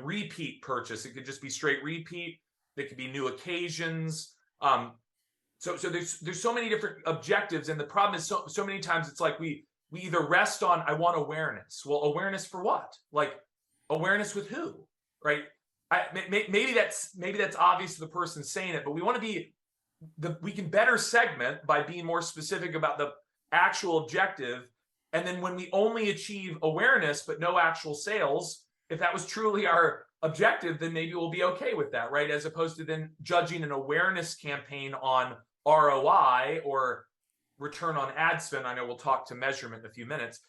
repeat purchase. It could just be straight repeat. It could be new occasions. So there's so many different objectives. And the problem is so many times it's like we either rest on, I want awareness. Well, awareness for what? Like awareness with who, right? Maybe that's obvious to the person saying it, but we want to we can better segment by being more specific about the actual objective. And then when we only achieve awareness but no actual sales, if that was truly our objective, then maybe we'll be okay with that, right? As opposed to then judging an awareness campaign on ROI or return on ad spend. I know we'll talk to measurement in a few minutes.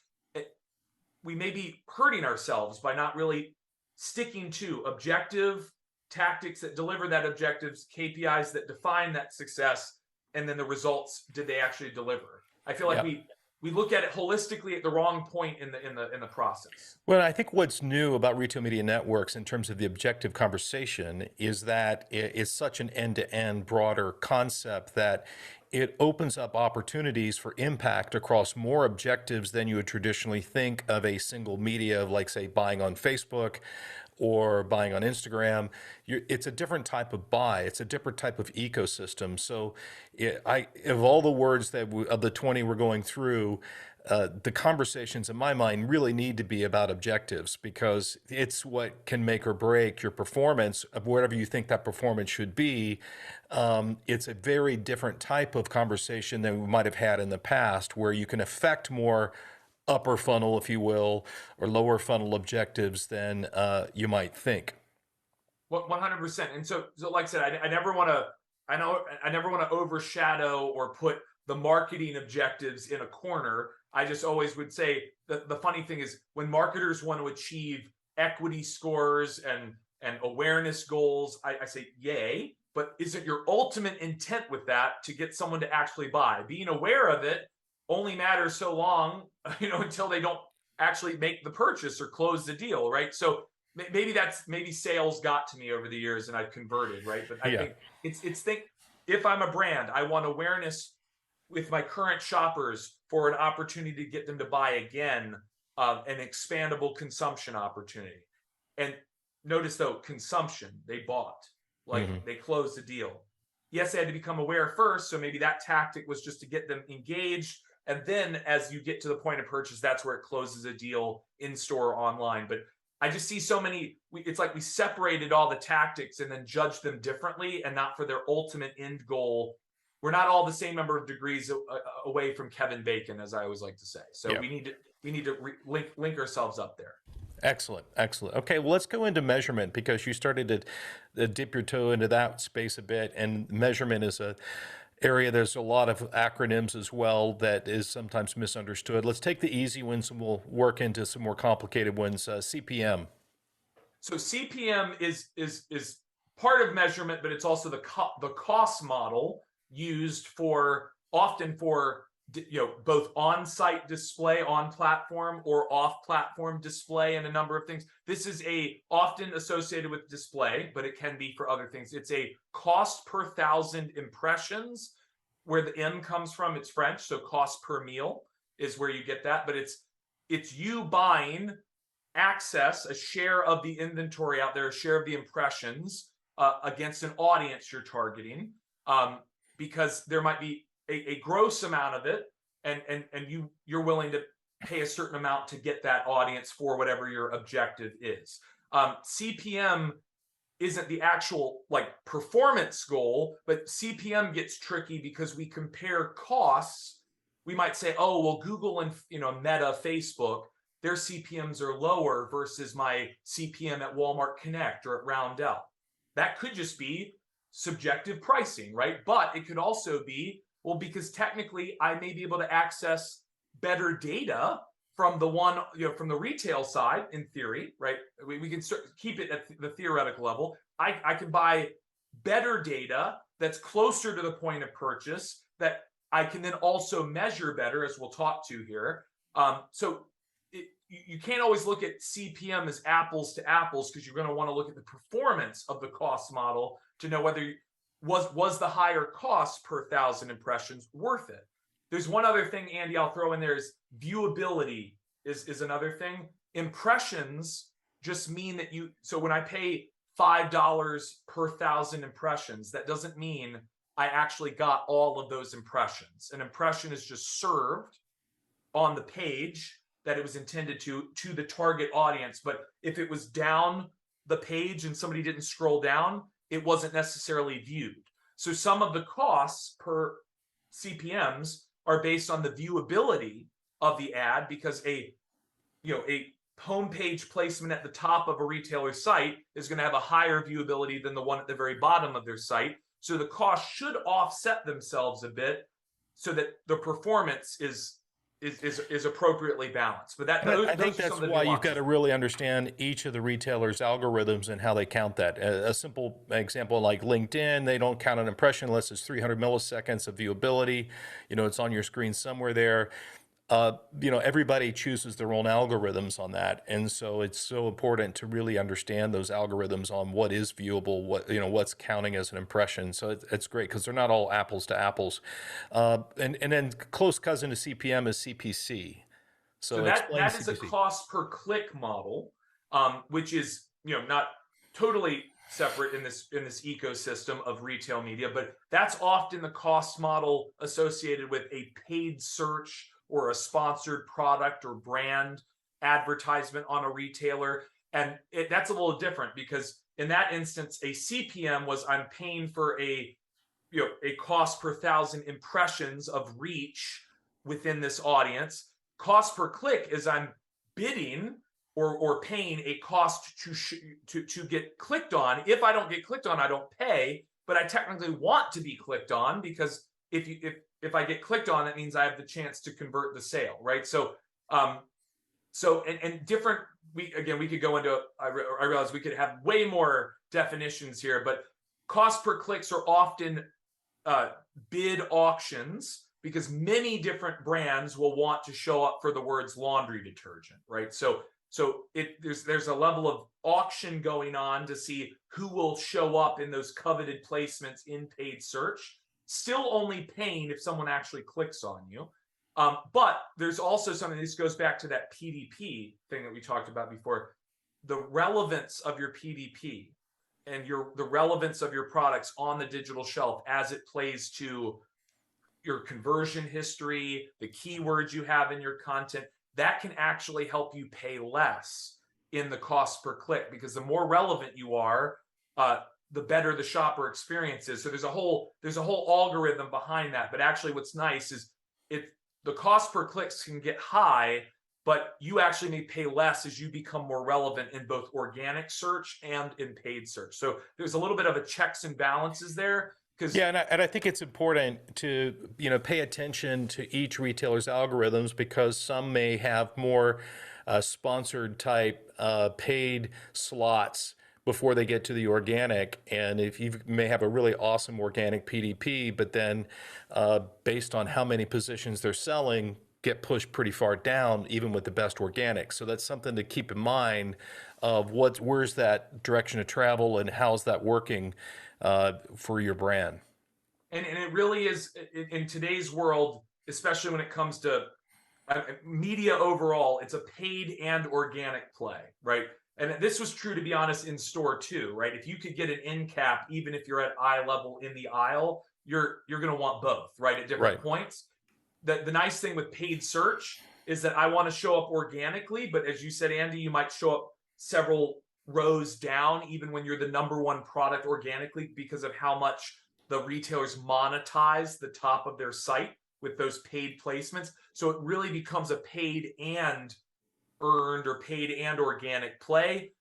We may be hurting ourselves by not really sticking to objective tactics that deliver that objectives, KPIs that define that success, and then the results, did they actually deliver? I feel like Yeah. we look at it holistically at the wrong point in the process. Well, I think what's new about retail media networks in terms of the objective conversation is that it is such an end-to-end broader concept that it opens up opportunities for impact across more objectives than you would traditionally think of a single media, like say buying on Facebook or buying on Instagram. It's a different type of buy. It's a different type of ecosystem. So, of all the words of the 20 we're going through, the conversations in my mind really need to be about objectives because it's what can make or break your performance of whatever you think that performance should be. It's a very different type of conversation than we might have had in the past, where you can affect more upper funnel, if you will, or lower funnel objectives than you might think. 100%. And so like I said, I never want to overshadow or put the marketing objectives in a corner. I just always would say that the funny thing is when marketers want to achieve equity scores and awareness goals, I say, yay, but isn't your ultimate intent with that to get someone to actually buy? Being aware of it only matters so long, until they don't actually make the purchase or close the deal, right? So maybe sales got to me over the years and I've converted, right? But I think if I'm a brand, I want awareness with my current shoppers for an opportunity to get them to buy again, an expandable consumption opportunity. And notice though, consumption, they bought, they closed the deal. Yes, they had to become aware first. So maybe that tactic was just to get them engaged. And then as you get to the point of purchase, that's where it closes a deal in store or online. But I just see so many, it's like we separated all the tactics and then judged them differently and not for their ultimate end goal. We're not all the same number of degrees away from Kevin Bacon, as I always like to say. So we need to link ourselves up there. Excellent, excellent. Okay, well, let's go into measurement because you started to dip your toe into that space a bit, and measurement is a area. There's a lot of acronyms as well that is sometimes misunderstood. Let's take the easy ones and we'll work into some more complicated ones. CPM. So CPM is part of measurement, but it's also the cost model used often for both on-site display on platform or off-platform display and a number of things. This is often associated with display, but it can be for other things. It's a cost per 1,000 impressions. Where the M comes from, it's French, so cost per meal is where you get that. But it's you buying access, a share of the inventory out there, a share of the impressions against an audience you're targeting, because there might be a gross amount of it, and you're willing to pay a certain amount to get that audience for whatever your objective is. CPM isn't the actual performance goal, but CPM gets tricky because we compare costs. We might say, oh, well, Google and Meta, Facebook, their CPMs are lower versus my CPM at Walmart Connect or at Roundel. That could just be subjective pricing, right? But it could also be, well, because technically I may be able to access better data from from the retail side, in theory, right? We can keep it at the theoretical level. I can buy better data that's closer to the point of purchase that I can then also measure better, as we'll talk to here. So you can't always look at CPM as apples to apples because you're going to want to look at the performance of the cost model to know whether was the higher cost per 1,000 impressions worth it. There's one other thing, Andy, I'll throw in there is viewability is another thing. Impressions just mean that so when I pay $5 per 1,000 impressions, that doesn't mean I actually got all of those impressions. An impression is just served on the page that it was intended to the target audience. But if it was down the page and somebody didn't scroll down, it wasn't necessarily viewed. So some of the costs per CPMs are based on the viewability of the ad, because a homepage placement at the top of a retailer's site is going to have a higher viewability than the one at the very bottom of their site. So the cost should offset themselves a bit so that the performance is is appropriately balanced. But And I those think are some that's of the why you've got nuances. to really understand each of the retailers' algorithms and how they count that. A simple example like LinkedIn, they don't count an impression unless it's 300 milliseconds of viewability. It's on your screen somewhere there. Everybody chooses their own algorithms on that, and so it's so important to really understand those algorithms on what is viewable, what's counting as an impression. So it's great because they're not all apples to apples. And then close cousin to CPM is CPC. So So that explain that is a CPC. cost per click model, which is not totally separate in this ecosystem of retail media, but that's often the cost model associated with a paid search or a sponsored product or brand advertisement on a retailer. And that's a little different because in that instance, a CPM was I'm paying for a cost per thousand impressions of reach within this audience. Cost per click is I'm bidding or paying a cost to get clicked on. If I don't get clicked on, I don't pay, but I technically want to be clicked on because if I get clicked on, that means I have the chance to convert the sale, right? So different. We could go into. I realize we could have way more definitions here, but cost per clicks are often bid auctions because many different brands will want to show up for the words laundry detergent, right? So there's a level of auction going on to see who will show up in those coveted placements in paid search, still only paying if someone actually clicks on you. But there's also something, this goes back to that PDP thing that we talked about before, the relevance of your PDP and the relevance of your products on the digital shelf as it plays to your conversion history, the keywords you have in your content, that can actually help you pay less in the cost per click, because the more relevant you are, the better the shopper experience is. So there's a whole algorithm behind that. But actually what's nice is the cost per clicks can get high, but you actually may pay less as you become more relevant in both organic search and in paid search. So there's a little bit of a checks and balances there. Yeah, and I think it's important to pay attention to each retailer's algorithms, because some may have more sponsored type paid slots before they get to the organic. And if you may have a really awesome organic PDP, but then based on how many positions they're selling, get pushed pretty far down, even with the best organic. So that's something to keep in mind of where's that direction of travel and how's that working for your brand. And it really is in today's world, especially when it comes to media overall, it's a paid and organic play, right? And this was true, to be honest, in store too, right? If you could get an end cap, even if you're at eye level in the aisle, you're going to want both, right? At different points. The nice thing with paid search is that I want to show up organically, but as you said, Andy, you might show up several rows down, even when you're the number one product organically, because of how much the retailers monetize the top of their site with those paid placements. So it really becomes a paid and earned or paid and organic play.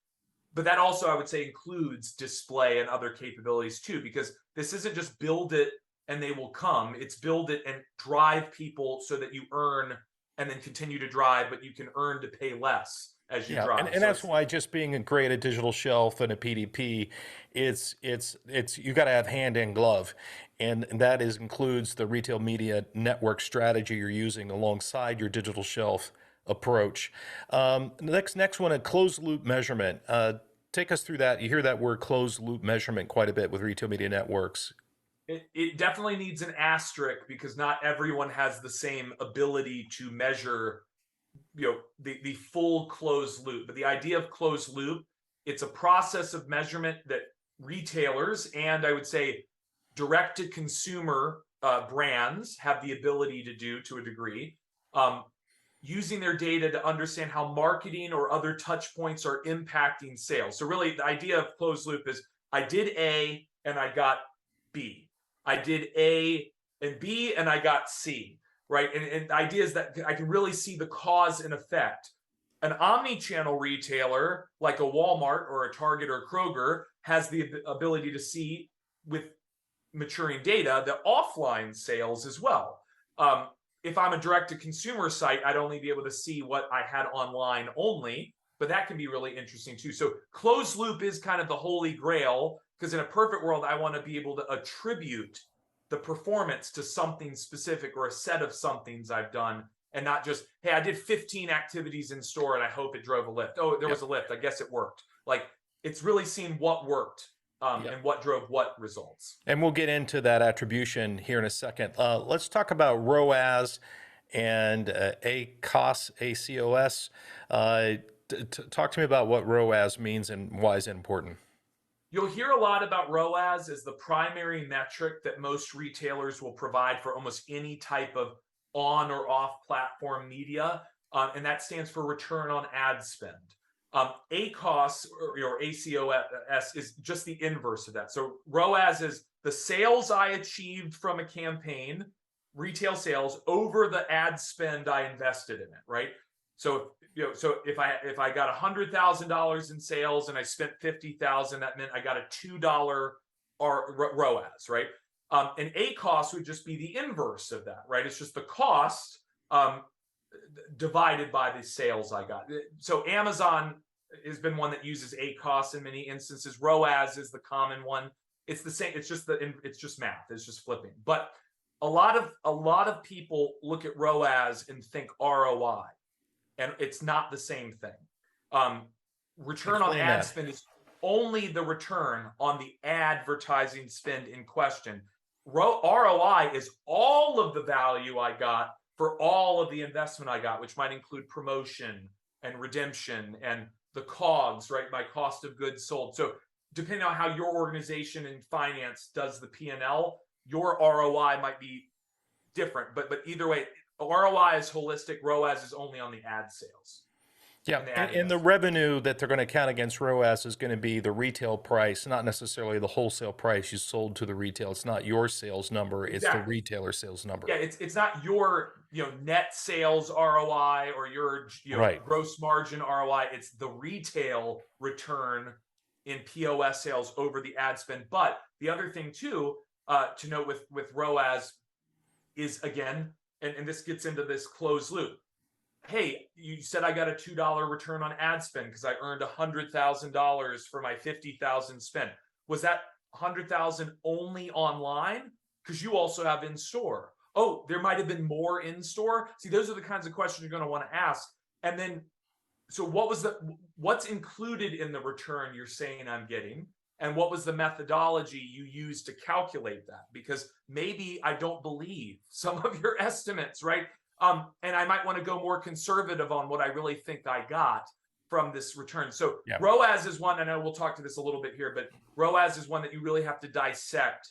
But that also, I would say, includes display and other capabilities too, because this isn't just build it and they will come. It's build it and drive people so that you earn and then continue to drive, but you can earn to pay less as you drive. And that's why just being a great at digital shelf and a PDP, it's you got to have hand in glove, and that includes the retail media network strategy you're using alongside your digital shelf approach. Next one, a closed loop measurement. Take us through that. You hear that word closed loop measurement quite a bit with retail media networks. It definitely needs an asterisk, because not everyone has the same ability to measure the full closed loop. But the idea of closed loop, it's a process of measurement that retailers and, I would say, direct to consumer brands have the ability to do to a degree, using their data to understand how marketing or other touch points are impacting sales. So really the idea of closed loop is I did A and I got B. I did A and B and I got C, right? And the idea is that I can really see the cause and effect. An omni-channel retailer like a Walmart or a Target or a Kroger has the ability to see, with maturing data, the offline sales as well. if I'm a direct-to-consumer site, I'd only be able to see what I had online only, but that can be really interesting too. So closed loop is kind of the holy grail, because in a perfect world, I want to be able to attribute the performance to something specific or a set of somethings I've done, and not just, hey, I did 15 activities in store and I hope it drove a lift. Oh, there was a lift. I guess it worked. Like, it's really seeing what worked and what drove what results. And we'll get into that attribution here in a second. Let's talk about ROAS and ACOS, ACOS. Talk to me about what ROAS means and why is it important. You'll hear a lot about ROAS as the primary metric that most retailers will provide for almost any type of on or off platform media, and that stands for return on ad spend. ACOS or ACOS is just the inverse of that. So ROAS is the sales I achieved from a campaign, retail sales, over the ad spend I invested in it, right? So if I got $100,000 in sales and I spent $50,000, that meant I got a $2 ROAS, right? And ACOS would just be the inverse of that, right? It's just the cost divided by the sales I got. So Amazon has been one that uses ACOS in many instances. ROAS is the common one. It's the same. It's just math. It's just flipping. But a lot of people look at ROAS and think ROI, and it's not the same thing. Return on ad spend is only the return on the advertising spend in question. ROI is all of the value I got for all of the investment I got, which might include promotion and redemption and the COGS, right? My cost of goods sold. So depending on how your organization in finance does the P&L, your ROI might be different. But either way, ROI is holistic. ROAS is only on the ad sales. Yeah, and the revenue that they're going to count against ROAS is going to be the retail price, not necessarily the wholesale price you sold to the retail. It's not your sales number; it's the retailer sales number. Yeah, it's not your net sales ROI or your gross margin ROI. It's the retail return in POS sales over the ad spend. But the other thing too to note with ROAS is, again, and this gets into this closed loop. Hey, you said I got a $2 return on ad spend because I earned $100,000 for my $50,000 spent. Was that $100,000 only online? Because you also have in store. Oh, there might have been more in store. See, those are the kinds of questions you're going to want to ask. And then, so what's included in the return you're saying I'm getting? And what was the methodology you used to calculate that? Because maybe I don't believe some of your estimates, right? And I might want to go more conservative on what I really think I got from this return. So ROAS is one, I know we'll talk to this a little bit here, but ROAS is one that you really have to dissect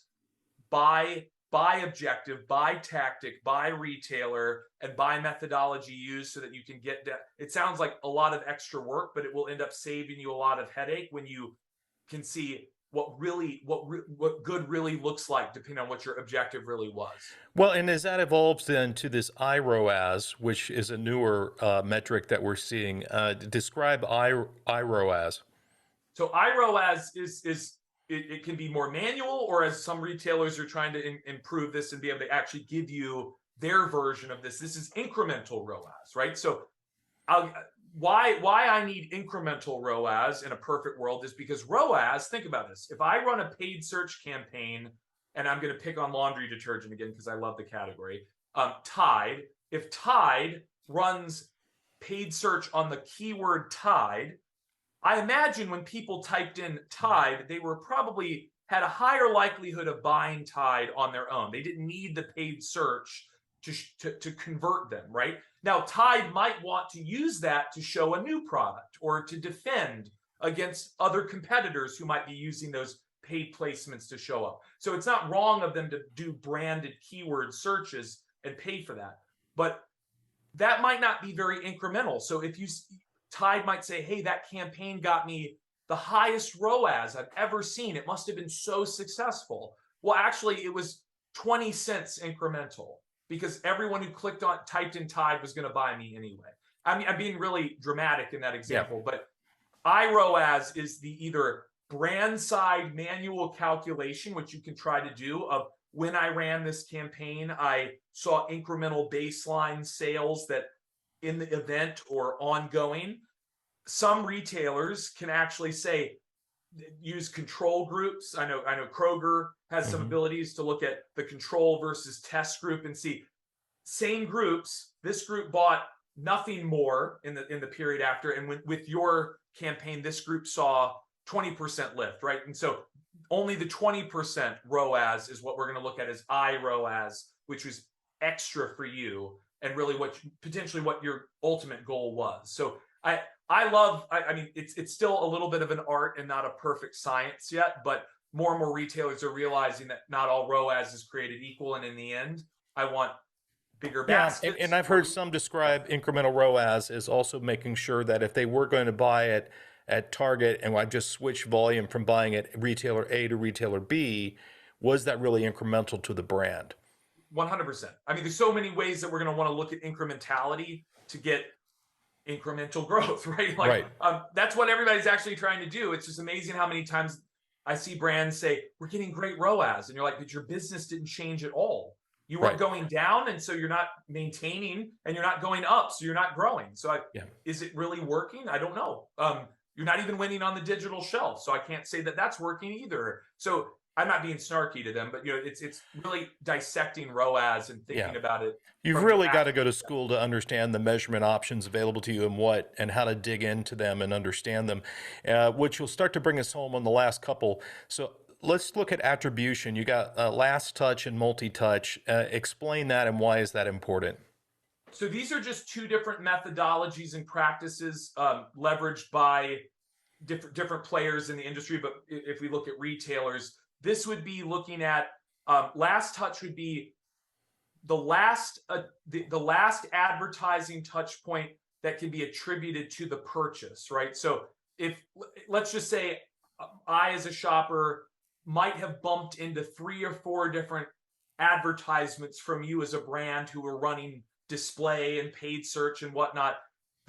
by objective, by tactic, by retailer, and by methodology used so that you can get that. It sounds like a lot of extra work, but it will end up saving you a lot of headache when you can see what good really looks like, depending on what your objective really was. Well, and as that evolves then to this IROAS, which is a newer metric that we're seeing, describe IROAS. So IROAS it can be more manual, or as some retailers are trying to improve this and be able to actually give you their version of this. This is incremental ROAS, right? So why I need incremental ROAS in a perfect world is because ROAS, think about this. If I run a paid search campaign, and I'm going to pick on laundry detergent again because I love the category, Tide. If Tide runs paid search on the keyword Tide, I imagine when people typed in Tide, they were probably had a higher likelihood of buying Tide on their own. They didn't need the paid search to convert them, right? Now, Tide might want to use that to show a new product or to defend against other competitors who might be using those paid placements to show up. So it's not wrong of them to do branded keyword searches and pay for that. But that might not be very incremental. So if Tide might say, hey, that campaign got me the highest ROAS I've ever seen. It must have been so successful. Well, actually, it was 20 cents incremental, because everyone who typed in Tide was going to buy me anyway. I mean, I'm being really dramatic in that example, but IROAS is the either brand side manual calculation, which you can try to do, of when I ran this campaign, I saw incremental baseline sales that in the event or ongoing. Some retailers can actually say, use control groups. I know Kroger has some abilities to look at the control versus test group and see same groups. This group bought nothing more in the period after, and with your campaign, this group saw 20% lift, right? And so only the 20% ROAS is what we're going to look at as IROAS, which was extra for you, and really potentially what your ultimate goal was. So I mean, it's still a little bit of an art and not a perfect science yet, but more and more retailers are realizing that not all ROAS is created equal, and in the end, I want bigger baskets. And I've heard some describe incremental ROAS as also making sure that if they were going to buy it at Target and I just switch volume from buying at retailer A to retailer B, was that really incremental to the brand? 100%. I mean, there's so many ways that we're going to want to look at incrementality to get incremental growth, right? Like, that's what everybody's actually trying to do. It's just amazing how many times I see brands say, we're getting great ROAS. And you're like, but your business didn't change at all. You weren't going down, and so you're not maintaining, and you're not going up, so you're not growing. So is it really working? I don't know. You're not even winning on the digital shelf, so I can't say that that's working either. So I'm not being snarky to them, but it's really dissecting ROAS and thinking about it. You've really got to go to school to understand the measurement options available to you and how to dig into them and understand them, which will start to bring us home on the last couple. So let's look at attribution. You got last touch and multi-touch. Explain that, and why is that important? So these are just two different methodologies and practices leveraged by different players in the industry. But if we look at retailers, this would be looking at last touch would be the last advertising touch point that can be attributed to the purchase, right? So let's just say I, as a shopper, might have bumped into 3 or 4 different advertisements from you as a brand who were running display and paid search and whatnot.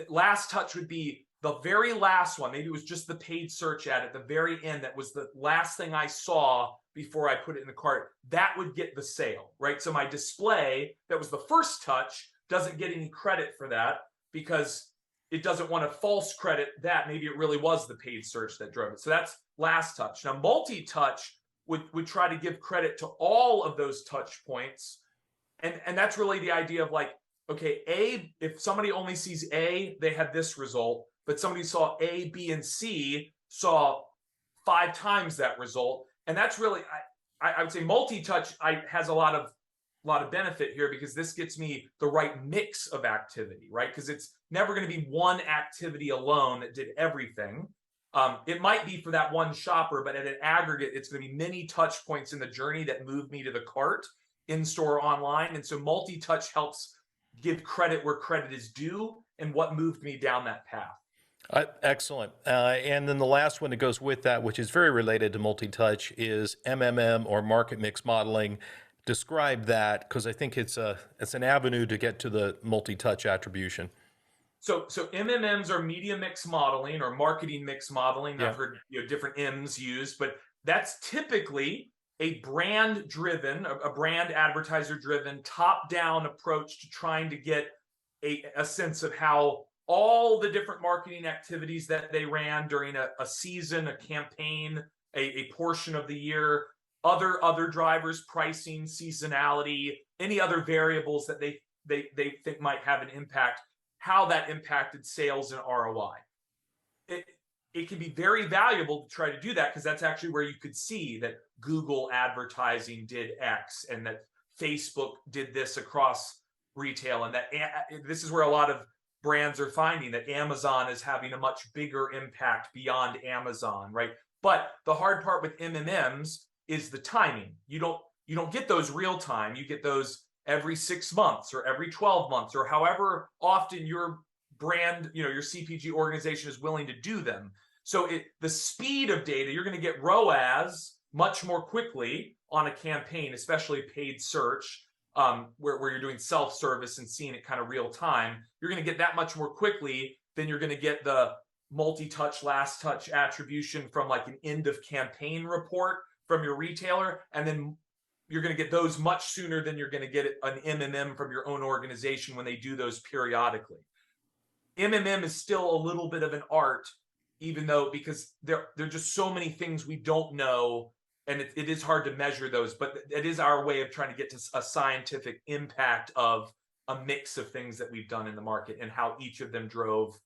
Last touch would be the very last one. Maybe it was just the paid search ad at the very end. That was the last thing I saw before I put it in the cart. That would get the sale, right? So my display, that was the first touch, doesn't get any credit for that because it doesn't want to false credit that. Maybe it really was the paid search that drove it. So that's last touch. Now, multi-touch would try to give credit to all of those touch points. And that's really the idea of like, okay, A, if somebody only sees A, they had this result, but somebody saw A, B, and C, saw 5 times that result. And that's really, I would say multi-touch has a lot of benefit here, because this gets me the right mix of activity, right? Because it's never going to be one activity alone that did everything. It might be for that one shopper, but at an aggregate, it's going to be many touch points in the journey that move me to the cart, in-store, or online. And so multi-touch helps give credit where credit is due and what moved me down that path. Excellent. And then the last one that goes with that, which is very related to multi-touch, is MMM, or market mix modeling. Describe that, because I think it's an avenue to get to the multi-touch attribution. So MMMs are media mix modeling or marketing mix modeling. Yeah. I've heard different M's used, but that's typically a brand-driven, a brand advertiser-driven, top-down approach to trying to get a sense of how all the different marketing activities that they ran during a season, a campaign, a portion of the year, other drivers, pricing, seasonality, any other variables that they think might have an impact, how that impacted sales and ROI. It can be very valuable to try to do that, because that's actually where you could see that Google advertising did X and that Facebook did this across retail, and that this is where a lot of brands are finding that Amazon is having a much bigger impact beyond Amazon, right? But the hard part with MMMs is the timing. You don't get those real time. You get those every 6 months or every 12 months or however often your brand, your CPG organization is willing to do them. So the speed of data, you're going to get ROAS much more quickly on a campaign, especially paid search, where you're doing self-service and seeing it kind of real time. You're going to get that much more quickly than you're going to get the multi-touch, last touch attribution from like an end of campaign report from your retailer, and then you're going to get those much sooner than you're going to get an MMM from your own organization when they do those periodically. MMM is still a little bit of an art, even though, because there are just so many things we don't know, and it is hard to measure those, but it is our way of trying to get to a scientific impact of a mix of things that we've done in the market and how each of them drove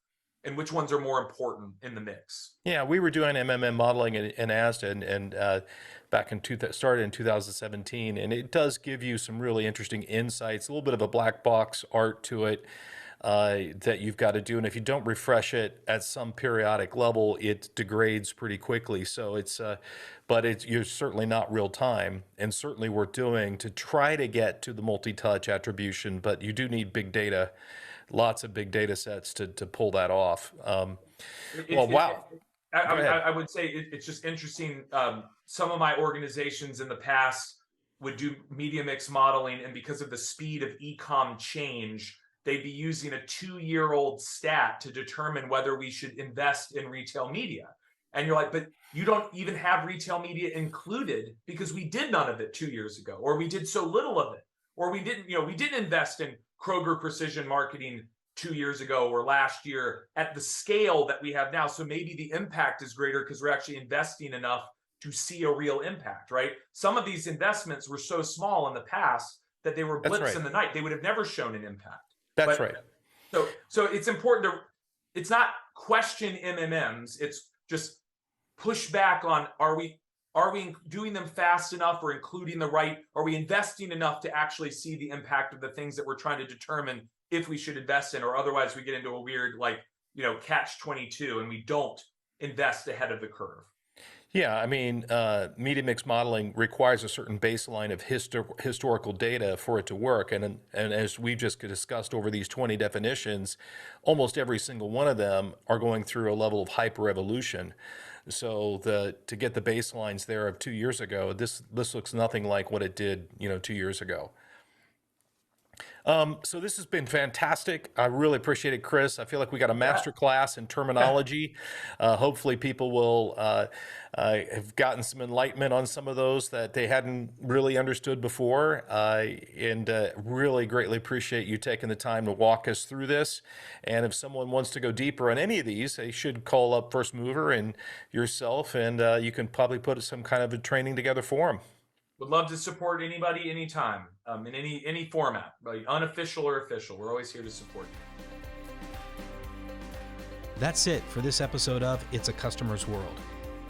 and which ones are more important in the mix. Yeah, we were doing MMM modeling in ASDA and back in started in 2017, and it does give you some really interesting insights, a little bit of a black box art to it that you've got to do. And if you don't refresh it at some periodic level, it degrades pretty quickly. So you're certainly not real time, and certainly worth doing to try to get to the multi-touch attribution, but you do need big data. Lots of big data sets to pull that off. Wow. I would say it's just interesting. Some of my organizations in the past would do media mix modeling, and because of the speed of e-com change, they'd be using a 2-year-old stat to determine whether we should invest in retail media. And you're like, but you don't even have retail media included because we did none of it 2 years ago, or we did so little of it, or we didn't invest in Kroger precision marketing 2 years ago or last year at the scale that we have now. So maybe the impact is greater because we're actually investing enough to see a real impact, right? Some of these investments were so small in the past that they were blips in the night. They would have never shown an impact. That's right. So it's important to, it's not question MMMs. It's just push back on, are we doing them fast enough or including the right, are we investing enough to actually see the impact of the things that we're trying to determine if we should invest in, or otherwise we get into a weird, catch-22 and we don't invest ahead of the curve. Yeah, I mean, media mix modeling requires a certain baseline of historical data for it to work. And as we've just discussed over these 20 definitions, almost every single one of them are going through a level of hyper-evolution. So to get the baselines there of 2 years ago, this looks nothing like what it did, 2 years ago. So this has been fantastic. I really appreciate it, Chris. I feel like we got a master class in terminology. Hopefully people will have gotten some enlightenment on some of those that they hadn't really understood before. And really greatly appreciate you taking the time to walk us through this. And if someone wants to go deeper on any of these, they should call up First Mover and yourself, and you can probably put some kind of a training together for them. Would love to support anybody, anytime, in any format, unofficial or official. We're always here to support you. That's it for this episode of It's a Customer's World.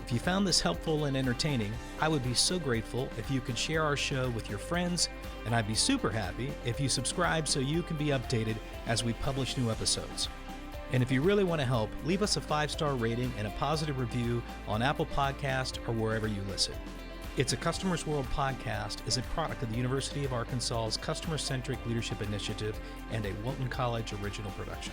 If you found this helpful and entertaining, I would be so grateful if you could share our show with your friends, and I'd be super happy if you subscribe so you can be updated as we publish new episodes. And if you really want to help, leave us a 5-star rating and a positive review on Apple Podcast or wherever you listen. It's a Customer's World podcast is a product of the University of Arkansas's Customer-Centric Leadership Initiative and a Walton College original production.